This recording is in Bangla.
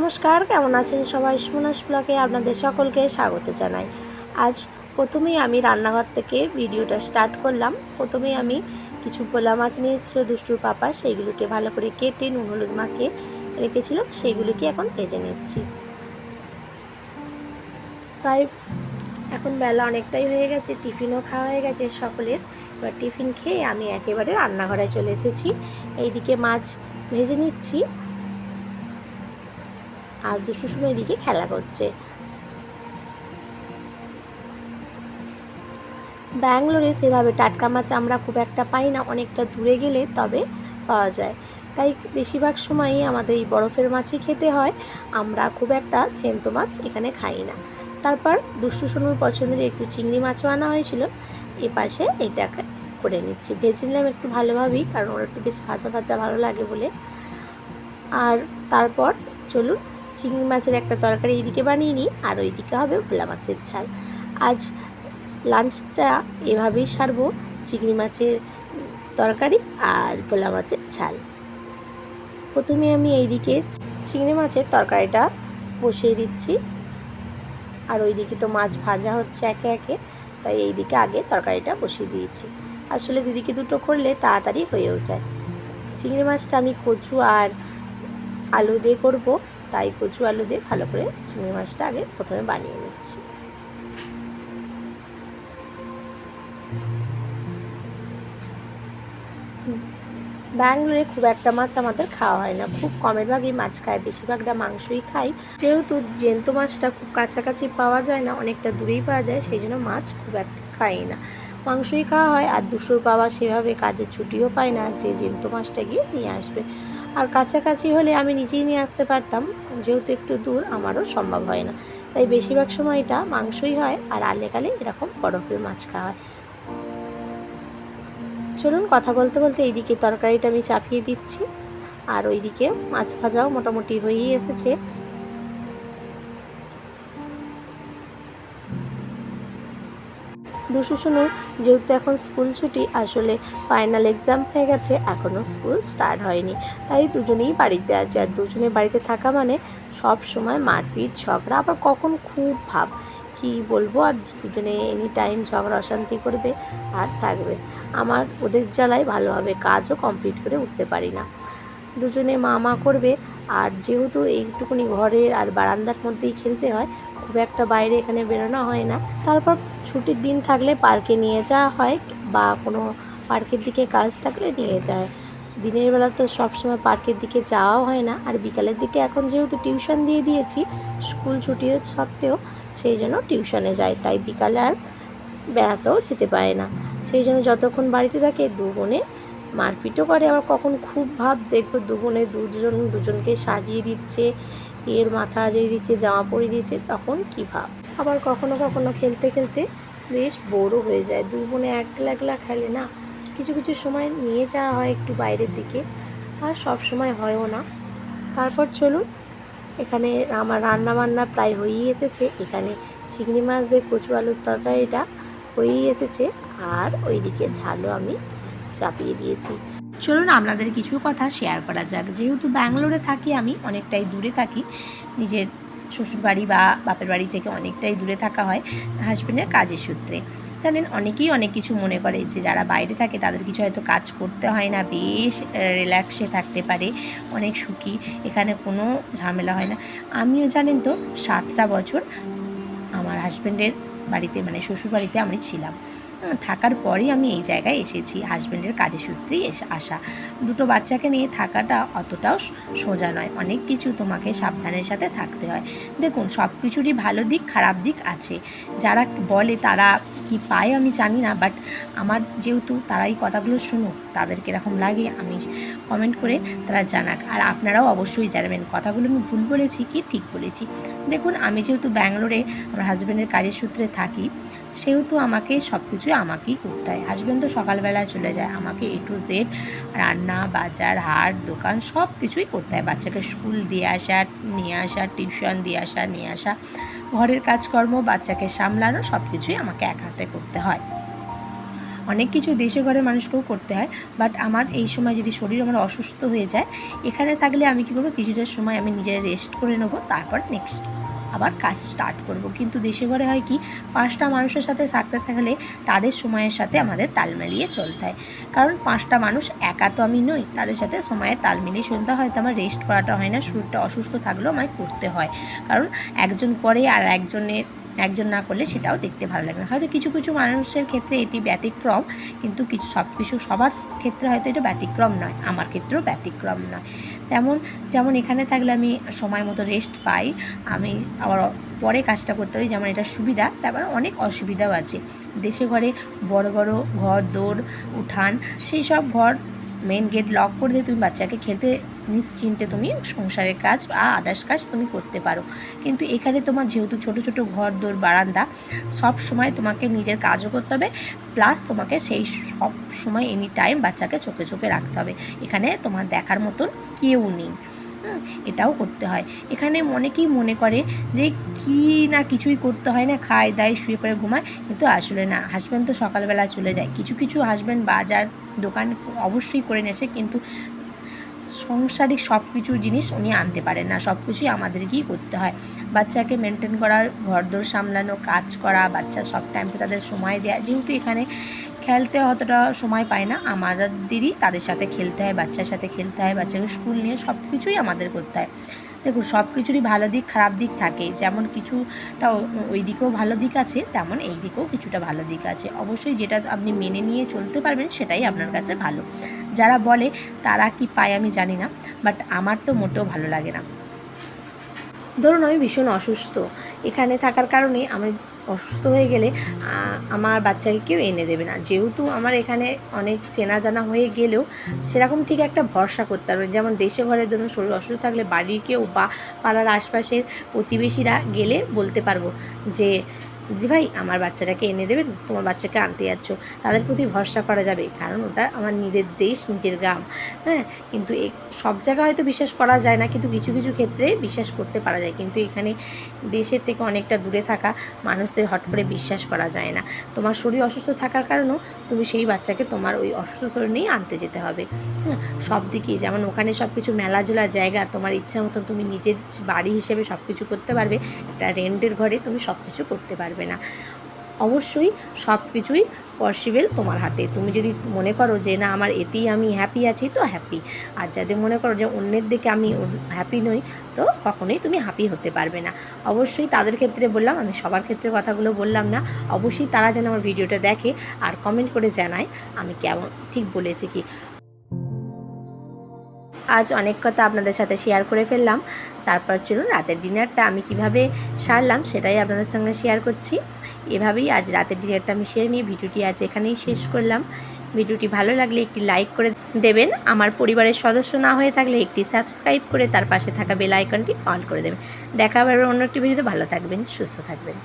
নমস্কার, কেমন আছেন সবাই? সুমনাস ব্লগে আপনাদের সকলকে স্বাগত জানাই। আজ প্রথমেই আমি রান্নাঘর থেকে ভিডিওটা স্টার্ট করলাম। প্রথমেই আমি কিছু ভোলা মাছ নিয়ে এসেছিল দুষ্টুর পাপা, সেইগুলোকে ভালো করে কেটে নুন হলুদ মাখিয়ে রেখেছিলাম, সেইগুলোকে এখন ভেজে নিচ্ছি। প্রায় এখন বেলা অনেকটাই হয়ে গেছে, টিফিনও খাওয়া হয়ে গেছে সকলের। এবার টিফিন খেয়ে আমি একেবারে রান্নাঘরে চলে এসেছি। এইদিকে মাছ ভেজে নিচ্ছি আর দুষ্টু সময় এদিকে খেলা করছে। ব্যাঙ্গালোরে সেভাবে টাটকা মাছ আমরা খুব একটা পাই না, অনেকটা দূরে গেলে তবে পাওয়া যায়। তাই বেশিরভাগ সময়ই আমাদের এই বরফের মাছই খেতে হয়। আমরা খুব একটা জ্যান্ত মাছ এখানে খাই না। তারপর দুষ্টু সোনুর পছন্দের একটু চিংড়ি মাছও আনা হয়েছিল, এ পাশে এটাকে করে নিচ্ছি। ভেজে নিলাম একটু ভালোভাবেই, কারণ ওর একটু বেশ ভাজা ভাজা ভালো লাগে বলে। আর তারপর চলুন চিংড়ি মাছের একটা তরকারি এইদিকে বানিয়ে নিই, আর ওইদিকে হবে ভোলা মাছের ঝাল। আজ লাঞ্চটা এভাবেই সারবো, চিংড়ি মাছের তরকারি আর ভোলা মাছের ঝাল। প্রথমে আমি এইদিকে চিংড়ি মাছের তরকারিটা বসিয়ে দিচ্ছি, আর ওইদিকে তো মাছ ভাজা হচ্ছে একে একে, তাই এইদিকে আগে তরকারিটা বসিয়ে দিয়েছি। আসলে দুদিকে দুটো করলে তাড়াতাড়ি হয়েও যায়। চিংড়ি মাছটা আমি কচু আর আলু দিয়ে করবো, তাই কচু আলু দিয়ে ভালো করে চিংড়ি মাছটা আগে প্রথমে বানিয়ে নিচ্ছি। ব্যাঙ্গালোরে খুব একটা মাছ আমাদের খাওয়া হয় না, খুব কমের ভাগই মাছ খায়, বেশিরভাগটা মাংসই খাই। যেহেতু জ্যান্ত মাছটা খুব কাছাকাছি পাওয়া যায় না, অনেকটা দূরেই পাওয়া যায়, সেই জন্য মাছ খুব একটা খাই না, মাংসই খাওয়া হয়। আর দুশোর বাবা সেভাবে কাজের ছুটিও পায় না যে জ্যান্ত মাছটা গিয়ে নিয়ে আসবে। আর কাছাকাছি হলে আমি নিজেই নিয়ে আসতে পারতাম, যেহেতু একটু দূর আমারও সম্ভব হয় না, তাই বেশিরভাগ সময়টা মাংসই হয়, আর আলেকালে এরকম বরফের মাছ খাওয়া হয়। চলুন কথা বলতে বলতে এইদিকে তরকারিটা আমি চাপিয়ে দিচ্ছি, আর ওইদিকে মাছ ভাজাও মোটামুটি হয়েই এসেছে। দুশো শুনুন, যেহেতু এখন স্কুল ছুটি, আসলে ফাইনাল এক্সাম হয়ে গেছে, এখনও স্কুল স্টার্ট হয়নি, তাই দুজনেই বাড়িতে আছে। আর দুজনে বাড়িতে থাকা মানে সব সময় মারপিট ঝগড়া, আবার কখন খুব ভাব, কি বলবো, আর দুজনে এনি টাইম ঝগড়া অশান্তি করবে আর থাকবে। আমার ওদের জ্বালায় ভালোভাবে কাজও কমপ্লিট করে উঠতে পারি না। দুজনে মা করবে, আর যেহেতু এইটুকুনি ঘরের আর বারান্দার মধ্যেই খেলতে হয়, খুব একটা বাইরে এখানে বেরোনো হয় না। তারপর ছুটির দিন থাকলে পার্কে নিয়ে যাওয়া হয়, বা কোনো পার্কের দিকে কাজ থাকলে নিয়ে যায়। দিনের বেলা তো সবসময় পার্কের দিকে যাওয়াও হয় না, আর বিকালের দিকে এখন যেহেতু টিউশন দিয়ে দিয়েছি, স্কুল ছুটি সত্ত্বেও সেই জন্য টিউশনে যায়, তাই বিকালে আর বেড়াতেও যেতে পারে না। সেই জন্য যতক্ষণ বাড়িতে থাকে দু বোনে মারপিটও করে, আবার কখন খুব ভাব দেখবো দু বোনে দুজনকে সাজিয়ে দিচ্ছে, এর মাথা সাজিয়ে দিচ্ছে, জামা পরিয়ে দিচ্ছে, তখন কি ভাব। আবার কখনো কখনো খেলতে খেলতে বেশ বোরও হয়ে যায়, দু বোনে একলা একলা খেলে না, কিছু কিছু সময় নিয়ে যাওয়া হয় একটু বাইরের দিকে, আর সব সময় হয়ও না। তারপর চলুন, এখানে আমার রান্না বান্না প্রায় হয়েই এসেছে। এখানে চিংড়ি মাছ দিয়ে কচু আলুর তরকারিটা হয়েই এসেছে, আর ওইদিকে ঝালও আমি চাপিয়ে দিয়েছি। চলুন আপনাদের কিছু কথা শেয়ার করা যাক। যেহেতু ব্যাঙ্গালোরে থাকি, আমি অনেকটাই দূরে থাকি, নিজের শ্বশুরবাড়ি বা বাপের বাড়ি থেকে অনেকটাই দূরে থাকা হয় হাজব্যান্ডের কাজের সূত্রে। জানেন, অনেকেই অনেক কিছু মনে করে যে যারা বাইরে থাকে তাদের কিছু হয়তো কাজ করতে হয় না, বেশ রিল্যাক্সে থাকতে পারে, অনেক সুখী, এখানে কোনো ঝামেলা হয় না। আমিও জানেন তো 7টা বছর আমার হাজব্যান্ডের বাড়িতে মানে শ্বশুরবাড়িতে আমি ছিলাম, থাকার পরেই আমি এই জায়গায় এসেছি, হাজব্যান্ডের কাজের সূত্রেই আসা। দুটো বাচ্চাকে নিয়ে থাকাটা অতটাও সোজা নয়, অনেক কিছু তোমাকে সাবধানের সাথে থাকতে হয়। দেখুন, সব কিছুরই ভালো দিক খারাপ দিক আছে, যারা বলে তারা কি পায় আমি জানি না, বাট আমার যেহেতু তারা এই কথাগুলো শুনুক, তাদের কীরকম লাগে আমি কমেন্ট করে তারা জানাক, আর আপনারাও অবশ্যই জানাবেন কথাগুলো আমি ভুল বলেছি কি ঠিক বলেছি। দেখুন, আমি যেহেতু ব্যাঙ্গালোরে আমার হাজব্যান্ডের কাজের সূত্রে থাকি, সেহেতু আমাকে সব কিছুই আমাকেই করতে হয়। হাজব্যান্ড তো সকালবেলায় চলে যায়, আমাকে A to Z রান্না, বাজার, হাট, দোকান সব কিছুই করতে হয়। বাচ্চাকে স্কুল দিয়ে আসা, নিয়ে আসা, টিউশন দিয়ে আসা, নিয়ে আসা, ঘরের কাজকর্ম, বাচ্চাকে সামলানো, সব কিছুই আমাকে এক হাতে করতে হয়। অনেক কিছু দেশে ঘরে মানুষকেও করতে হয়, বাট আমার এই সময় যদি শরীর আমার অসুস্থ হয়ে যায়, এখানে থাকলে আমি কী করবো, কিছুটা সময় আমি নিজের রেস্ট করে নেবো, তারপর নেক্সট আবার কাজ স্টার্ট করব। কিন্তু দেশে ঘরে হয় কি, 5টা মানুষের সাথে থাকতে থাকলে তাদের সময়ের সাথে আমাদের তাল মিলিয়ে চলতে হয়। কারণ 5টা মানুষ একা তো আমি নই, তাদের সাথে সময়ে তাল মিলিয়ে চলতে হয়। তো আমার রেস্ট করাটা হয় না, শরীরটা অসুস্থ থাকলেও আমায় করতে হয়। কারণ একজন করে আর একজন না করলে সেটাও দেখতে ভালো লাগে না। হয়তো কিছু কিছু মানুষের ক্ষেত্রে এটি ব্যতিক্রম, কিন্তু সবার ক্ষেত্রে হয়তো এটা ব্যতিক্রম নয়, আমার ক্ষেত্রেও ব্যতিক্রম নয়। যেমন এখানে থাকলে আমি সময় মতো রেস্ট পাই, আমি আবার পরে কাজটা করতে পারি, যেমন এটা সুবিধা। তারপর অনেক অসুবিধাও আছে। দেশে ঘরে বড় বড় ঘর দৌড় উঠান, সেই সব ঘর মেন গেট লক করে দিয়ে তুমি বাচ্চাকে খেলতে নিশ্চিন্তে তুমি সংসারের কাজ বা আদার্স কাজ তুমি করতে পারো। কিন্তু এখানে তোমার যেহেতু ছোট ছোট ঘর দৌড় বারান্দা, সব সময় তোমাকে নিজের কাজও করতে হবে, প্লাস তোমাকে সেই সব সময় এনি টাইম বাচ্চাকে চোখে চোখে রাখতে হবে। এখানে তোমার দেখার মতন কেউ নেই, এটাও করতে হয়। এখানে অনেকেই মনে করে যে কি না কিছুই করতে হয় না, খায় দায় শুয়ে পড়ে ঘুমায়, কিন্তু আসলে না। হাজব্যান্ড তো সকালবেলা চলে যায়, কিছু কিছু হাজব্যান্ড বাজার দোকান অবশ্যই করে নিয়ে আসে, কিন্তু সংসারিক সব কিছু জিনিস উনি আনতে পারেন না, সব কিছুই আমাদেরকেই করতে হয়। বাচ্চাকে মেনটেন করা, ঘরদোর সামলানো, কাজ করা, বাচ্চা সব টাইমে তাদের সময় দেওয়া। যেহেতু এখানে খেলতে অতটা সময় পায় না, আমাদেরই তাদের সাথে খেলতে হয়, বাচ্চার সাথে খেলতে হয়, বাচ্চাকে স্কুল নিয়ে সব কিছুই আমাদের করতে হয়। দেখুন, সব কিছুরই ভালো দিক খারাপ দিক থাকে, যেমন কিছুটা ওই দিকেও ভালো দিক আছে, তেমন এই দিকেও কিছুটা ভালো দিক আছে। অবশ্যই যেটা আপনি মেনে নিয়ে চলতে পারবেন সেটাই আপনার কাছে ভালো। যারা বলে তারা কি পায় আমি জানি না, বাট আমার তো মোটেও ভালো লাগে না। ধরুন আমি ভীষণ অসুস্থ, এখানে থাকার কারণে আমি অসুস্থ হয়ে গেলে আমার বাচ্চাকে কেউ এনে দেবে না। যেহেতু আমার এখানে অনেক চেনা জানা হয়ে গেলেও সেরকম ঠিক একটা ভরসা করতে পারবে। যেমন দেশে ঘরে ধরুন শরীর অসুস্থ থাকলে বাড়ির কেউ বা পাড়ার আশপাশের প্রতিবেশীরা গেলে বলতে পারবো যে দিদিভাই আমার বাচ্চাটাকে এনে দেবেন, তোমার বাচ্চাকে আনতে যাচ্ছ, তাদের প্রতি ভরসা করা যাবে, কারণ ওটা আমার নিজের দেশ, নিজের গ্রাম। হ্যাঁ, কিন্তু সব জায়গায় হয়তো বিশ্বাস করা যায় না, কিন্তু কিছু কিছু ক্ষেত্রে বিশ্বাস করতে পারা যায়। কিন্তু এখানে দেশের থেকে অনেকটা দূরে থাকা মানুষদের হট করে বিশ্বাস করা যায় না। তোমার শরীর অসুস্থ থাকার কারণেও তুমি সেই বাচ্চাকে তোমার ওই অসুস্থ শরীর নিয়েই আনতে যেতে হবে। হ্যাঁ, সব দিকেই যেমন ওখানে সব কিছু মেলাজোলা জায়গা, তোমার ইচ্ছা মতন তুমি নিজের বাড়ি হিসেবে সব কিছু করতে পারবে, একটা রেন্টের ঘরে তুমি সব কিছু করতে পারবে না। অবশ্যই সব কিছুই পসিবল তোমার হাতে। তুমি যদি মনে করো যে না আমার এতেই আমি হ্যাপি আছি, তো হ্যাপি। আর যদি মনে করো যে অন্যের দিকে আমি হ্যাপি নই, তো কখনোই তুমি হ্যাপি হতে পারবে না। অবশ্যই তাদের ক্ষেত্রে বললাম, আমি সবার ক্ষেত্রে কথাগুলো বললাম না। অবশ্যই তারা যেন আমার ভিডিওটা দেখে আর কমেন্ট করে জানায় আমি কেমন ঠিক বলেছি কি। আজ অনেক কথা আপনাদের সাথে শেয়ার করে ফেললাম, তারপর চলুন রাতের ডিনারটা আমি কিভাবে সারলাম সেটাই আপনাদের সঙ্গে শেয়ার করছি। এভাবেই আজ রাতের ডিনারটা আমি সেরে নিয়ে ভিডিওটি আজ এখানেই শেষ করলাম। ভিডিওটি ভালো লাগলে একটি লাইক করে দেবেন, আমার পরিবারের সদস্য না হয়ে থাকলে একটি সাবস্ক্রাইব করে তার পাশে থাকা বেল আইকনটি অন করে দেবেন। দেখা হবে অন্য একটি ভিডিওতে। ভালো থাকবেন, সুস্থ থাকবেন।